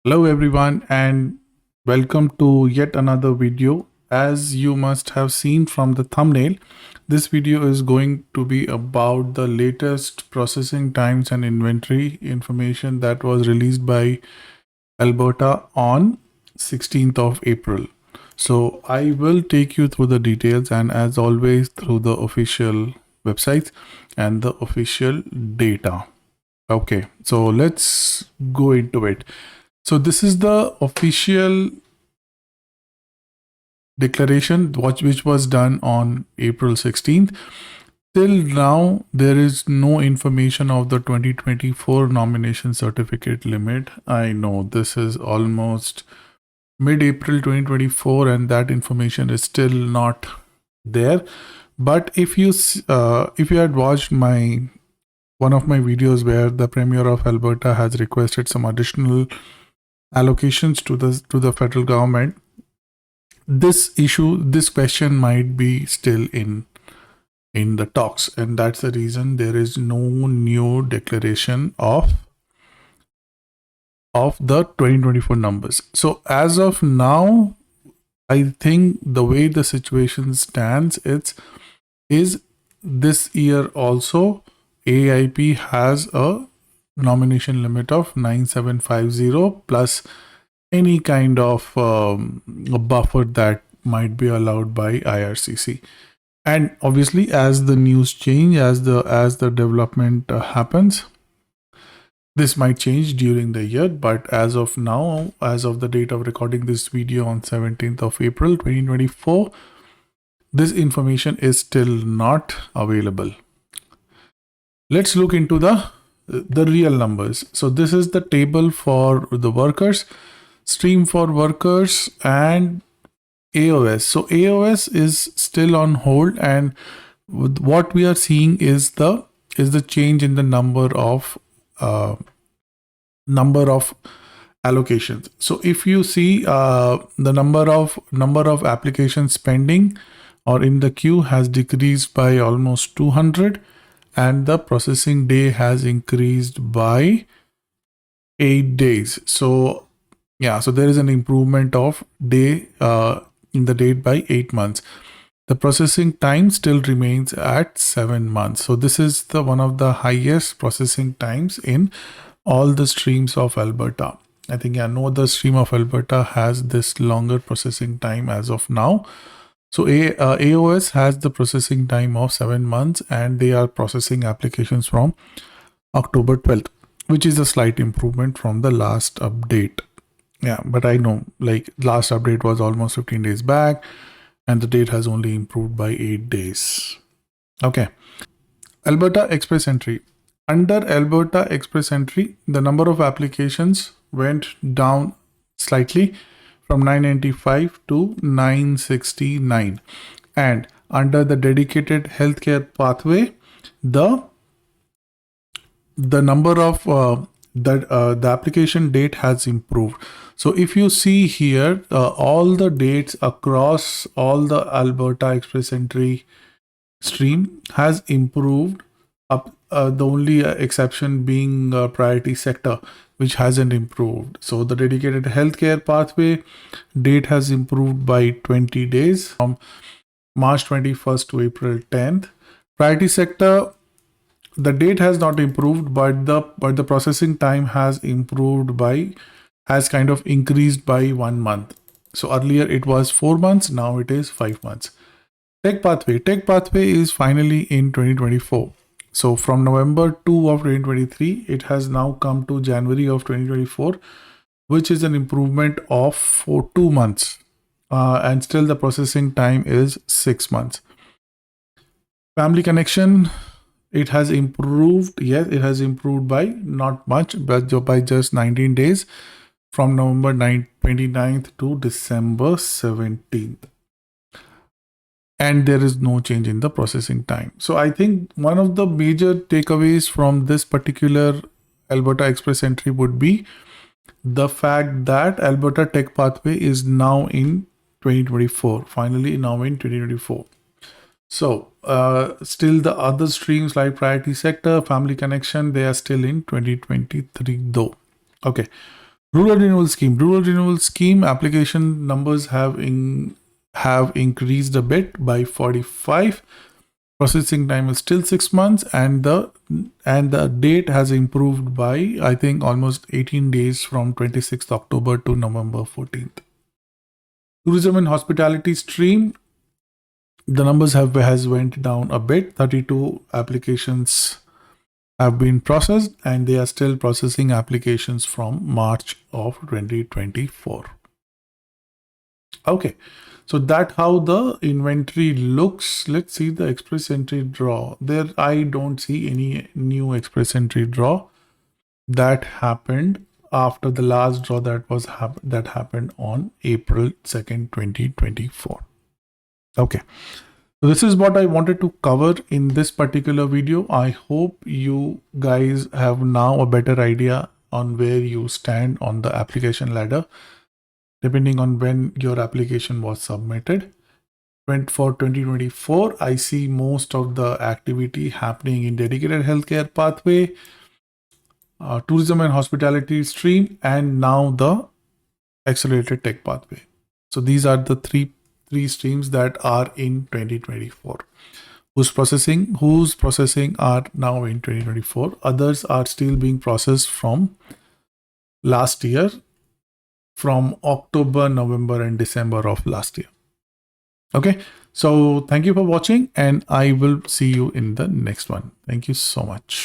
Hello everyone and welcome to yet another video. As you must have seen from the thumbnail, this video is going to be about the latest processing times and inventory information that was released by Alberta on 16th of April. So I will take you through the details and as always through the official websites and the official data. Okay, so let's go into it. So this is the official declaration which was done on April 16th. Till now, there is no information of the 2024 nomination certificate limit. I know this is almost mid-April 2024 and that information is still not there. But if you had watched one of my videos where the Premier of Alberta has requested some additional allocations to the federal government, this question might be still in the talks, and that's the reason there is no new declaration of the 2024 numbers. So as of now, I think the way the situation stands, is this year also Aaip has a nomination limit of 9750 plus any kind of a buffer that might be allowed by Ircc. And obviously, as the news change, as the development happens, this might change during the year. But as of now, as of the date of recording this video on 17th of April 2024, this information is still not available. Let's look into the real numbers. So this is the table for the workers, stream for workers, and AOS. So AOS is still on hold, and what we are seeing is the change in the number of allocations. So if you see the number of applications pending or in the queue has decreased by almost 200, and the processing day has increased by 8 days. So yeah, so there is an improvement of day in the date by 8 months. The processing time still remains at 7 months. So this is the one of the highest processing times in all the streams of Alberta. I think no other stream of Alberta has this longer processing time as of now. So AOS has the processing time of 7 months, and they are processing applications from October 12th, which is a slight improvement from the last update. Yeah, but I know, like, last update was almost 15 days back and the date has only improved by 8 days. Okay. Alberta Express Entry. Under Alberta Express Entry, the number of applications went down slightly from 995 to 969. And under the dedicated healthcare pathway, the number of the application date has improved. So if you see here, all the dates across all the Alberta Express Entry stream has improved up, the only exception being priority sector, which hasn't improved. So the dedicated healthcare pathway date has improved by 20 days from March 21st to April 10th. Priority sector, the date has not improved, but the processing time has kind of increased by 1 month. So earlier it was 4 months, now it is 5 months. Tech pathway is finally in 2024. So from November 2 of 2023, it has now come to January of 2024, which is an improvement of 2 months. And still the processing time is 6 months. Family connection, it has improved. Yes, it has improved by not much, but by just 19 days from November 29th to December 17th. And there is no change in the processing time. So I think one of the major takeaways from this particular Alberta Express Entry would be the fact that Alberta Tech Pathway is now in 2024, finally now in 2024. So still the other streams like priority sector, family connection, they are still in 2023 though. Okay. Rural renewal scheme. Rural renewal scheme application numbers have increased a bit by 45. Processing time is still 6 months, and the date has improved by, I think, almost 18 days from 26th October to November 14th. Tourism and hospitality stream, the numbers has went down a bit. 32 applications have been processed, and they are still processing applications from March of 2024. Okay, so that's how the inventory looks. Let's see the express entry draw. There I don't see any new express entry draw. That happened after the last draw that happened on April 2nd, 2024. Okay, so this is what I wanted to cover in this particular video. I hope you guys have now a better idea on where you stand on the application ladder, depending on when your application was submitted. For 2024, I see most of the activity happening in dedicated healthcare pathway, tourism and hospitality stream, and now the accelerated tech pathway. So these are the three streams that are in 2024. Whose processing are now in 2024. Others are still being processed from last year, from October, November, and December of last year. Okay, so thank you for watching, and I will see you in the next one. Thank you so much.